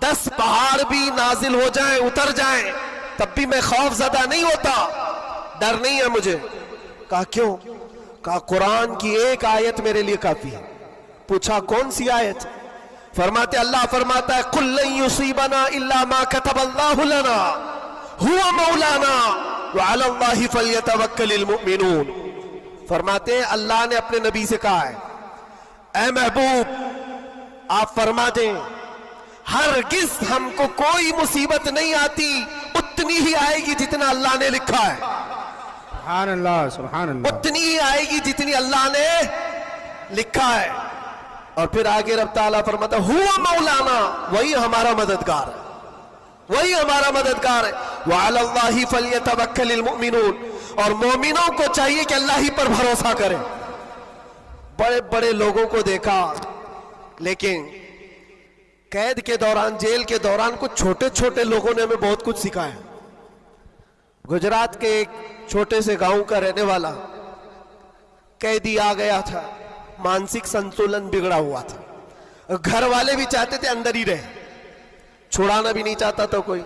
10 پہاڑ بھی نازل ہو جائیں اتر جائیں تب بھی میں خوف زدہ نہیں ہوتا, ڈر نہیں ہے مجھے. کہا کیوں؟ کہا قرآن کی ایک آیت میرے لیے کافی ہے. پوچھا کون سی آیت؟ فرماتے اللہ فرماتا ہے قُلْ لَن يُصِيبَنَا إِلَّا مَا كَتَبَ اللَّهُ لَنَا هُوَ مَوْلَانَا وَعَلَى اللَّهِ فَلْيَتَوَكَّلِ الْمُؤْمِنُونَ. فرماتے ہیں اللہ نے اپنے نبی سے کہا ہے اے محبوب آپ فرما دیں ہرگز ہم کو کوئی مصیبت نہیں آتی, اتنی ہی آئے گی جتنا اللہ نے لکھا ہے. سبحان اللہ سبحان اللہ. اتنی ہی آئے گی جتنی اللہ نے لکھا ہے. اور پھر آگے رب تعالیٰ فرماتا ہوا مولانا, وہی ہمارا مددگار ہے, وہی ہمارا مددگار ہے. وعلی اللہ فلیتوکل المؤمنون, اور مومنوں کو چاہیے کہ اللہ ہی پر بھروسہ کریں. بڑے بڑے لوگوں کو دیکھا لیکن قید کے دوران جیل کے دوران کچھ چھوٹے چھوٹے لوگوں نے ہمیں بہت کچھ سکھایا. گجرات کے ایک چھوٹے سے گاؤں کا رہنے والا قیدی آ گیا تھا, مانسک سنتولن بگڑا ہوا تھا, گھر والے بھی چاہتے تھے اندر ہی رہے, چھڑانا بھی نہیں چاہتا تھا کوئی,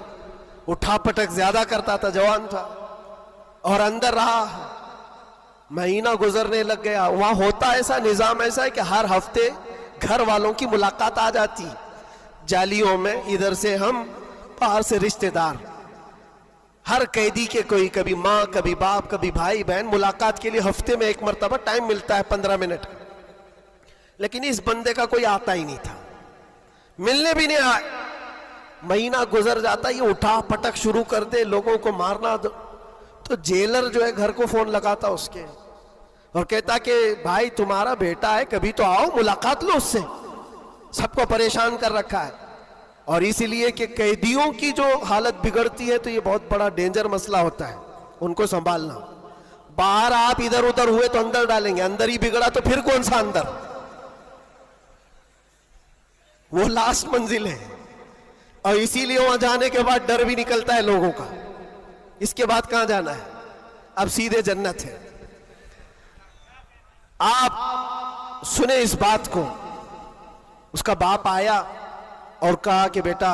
اٹھا پٹک زیادہ کرتا تھا, جوان تھا اور اندر رہا. مہینہ گزرنے لگ گیا. وہاں ہوتا ایسا نظام ایسا ہے کہ ہر ہفتے گھر والوں کی ملاقات آ جاتی جالیوں میں, ادھر سے ہم باہر سے رشتہ دار, ہر قیدی کے کوئی کبھی ماں کبھی باپ کبھی بھائی بہن ملاقات کے لیے ہفتے میں ایک مرتبہ ٹائم ملتا ہے 15 منٹ. لیکن اس بندے کا کوئی آتا ہی نہیں تھا, ملنے بھی نہیں آئے. مہینہ گزر جاتا, یہ اٹھا پٹک شروع کر دے, لوگوں کو مارنا. تو جیلر جو ہے گھر کو فون لگاتا اس کے اور کہتا کہ بھائی تمہارا بیٹا ہے, کبھی تو آؤ ملاقات لو اس سے, سب کو پریشان کر رکھا ہے. اور اسی لیے کہ قیدیوں کی جو حالت بگڑتی ہے تو یہ بہت بڑا ڈینجر مسئلہ ہوتا ہے, ان کو سنبھالنا. باہر آپ ادھر ادھر ہوئے تو اندر ڈالیں گے, اندر ہی بگڑا تو پھر کون سا اندر, وہ لاسٹ منزل ہے. اور اسی لیے وہاں جانے کے بعد ڈر بھی نکلتا ہے لوگوں کا, اس کے بعد کہاں جانا ہے, اب سیدھے جنت ہے. آپ سنیں اس بات کو. اس کا باپ آیا اور کہا کہ بیٹا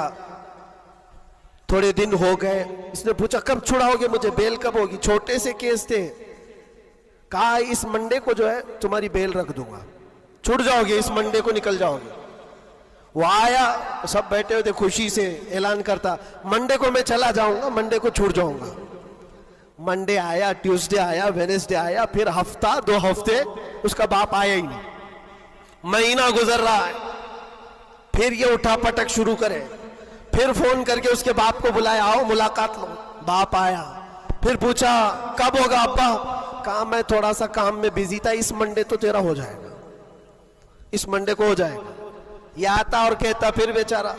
تھوڑے دن ہو گئے. اس نے پوچھا کب چھڑاؤ گے مجھے, بیل کب ہوگی؟ چھوٹے سے کیس تھے. کہا اس منڈے کو جو ہے تمہاری بیل رکھ دوں گا, چھوٹ جاؤ گے, اس منڈے کو نکل جاؤ گے. وہ آیا, سب بیٹھے ہوئے تھے, خوشی سے اعلان کرتا منڈے کو میں چلا جاؤں گا, منڈے کو چھوٹ جاؤں گا. منڈے آیا, ٹیوزڈے آیا, وینسڈے آیا, پھر ہفتہ 2 ہفتے اس کا باپ آیا ہی نہیں. مہینہ گزر رہا ہے, پھر یہ اٹھا پٹک شروع کرے. پھر فون کر کے اس کے باپ کو بلایا, آؤ ملاقات لو. باپ آیا, پھر پوچھا کب ہوگا ابا؟ کہا میں تھوڑا سا کام میں بزی تھا, اس منڈے تو تیرا ہو جائے گا, اس منڈے کو ہو جائے گا. یہ آتا اور کہتا پھر بیچارہ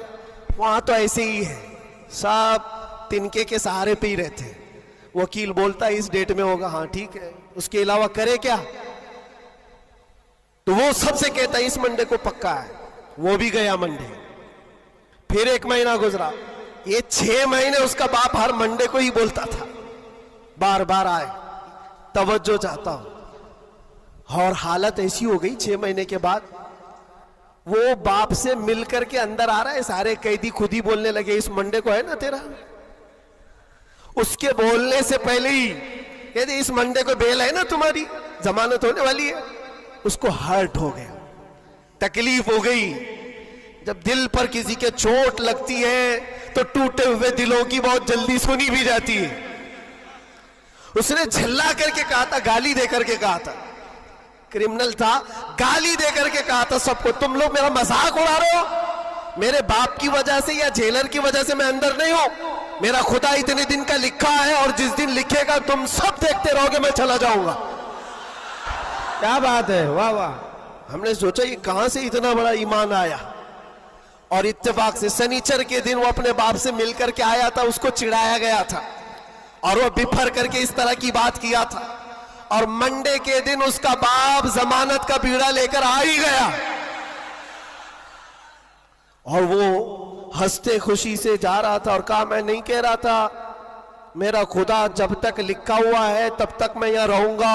وہاں تو ایسے ہی ہے, سب تنکے کے سہارے پہ ہی رہتے. وکیل بولتا ہے اس ڈیٹ میں ہوگا, ہاں ٹھیک ہے, اس کے علاوہ کرے کیا؟ تو وہ سب سے کہتا ہے اس منڈے کو پکا ہے. وہ بھی گیا منڈے. پھر 1 مہینہ گزرا, یہ 6 مہینے اس کا باپ ہر منڈے کو ہی بولتا تھا, بار بار آئے, توجہ چاہتا ہوں. اور حالت ایسی ہو گئی 6 مہینے کے بعد وہ باپ سے مل کر کے اندر آ رہا ہے, سارے قیدی خود ہی بولنے لگے اس منڈے کو ہے نا تیرا. اس کے بولنے سے پہلے ہی کہتے اس منڈے کو بیل ہے نا تمہاری, ضمانت ہونے والی ہے. اس کو ہرٹ ہو گیا, تکلیف ہو گئی. جب دل پر کسی کے چوٹ لگتی ہے تو ٹوٹے ہوئے دلوں کی بہت جلدی سنی بھی جاتی ہے. اس نے جھلا کر کے کہا تھا, گالی دے کر کے کہا تھا, کرمنل تھا, گالی دے کر کے کہا تھا سب کو تم لوگ میرا مذاق اڑا رہے ہو, میرے باپ کی وجہ سے یا جیلر کی وجہ سے میں اندر نہیں ہوں, میرا خدا اتنے دن کا لکھا ہے اور جس دن لکھے گا تم سب دیکھتے رہو گے میں چلا جاؤں گا. کیا بات ہے, واہ واہ. ہم نے سوچا یہ کہاں سے اتنا بڑا ایمان آیا. اور اتفاق سے سنیچر کے دن وہ اپنے باپ سے مل کر کے آیا تھا, اس کو چڑھایا گیا تھا اور وہ بپھر کر کے اس طرح کی بات کیا تھا. اور منڈے کے دن اس کا باپ ضمانت کا بیڑا لے کر آ ہی گیا اور وہ ہنستے خوشی سے جا رہا تھا اور کہا میں نہیں کہہ رہا تھا, میرا خدا جب تک لکھا ہوا ہے تب تک میں یہاں رہوں گا,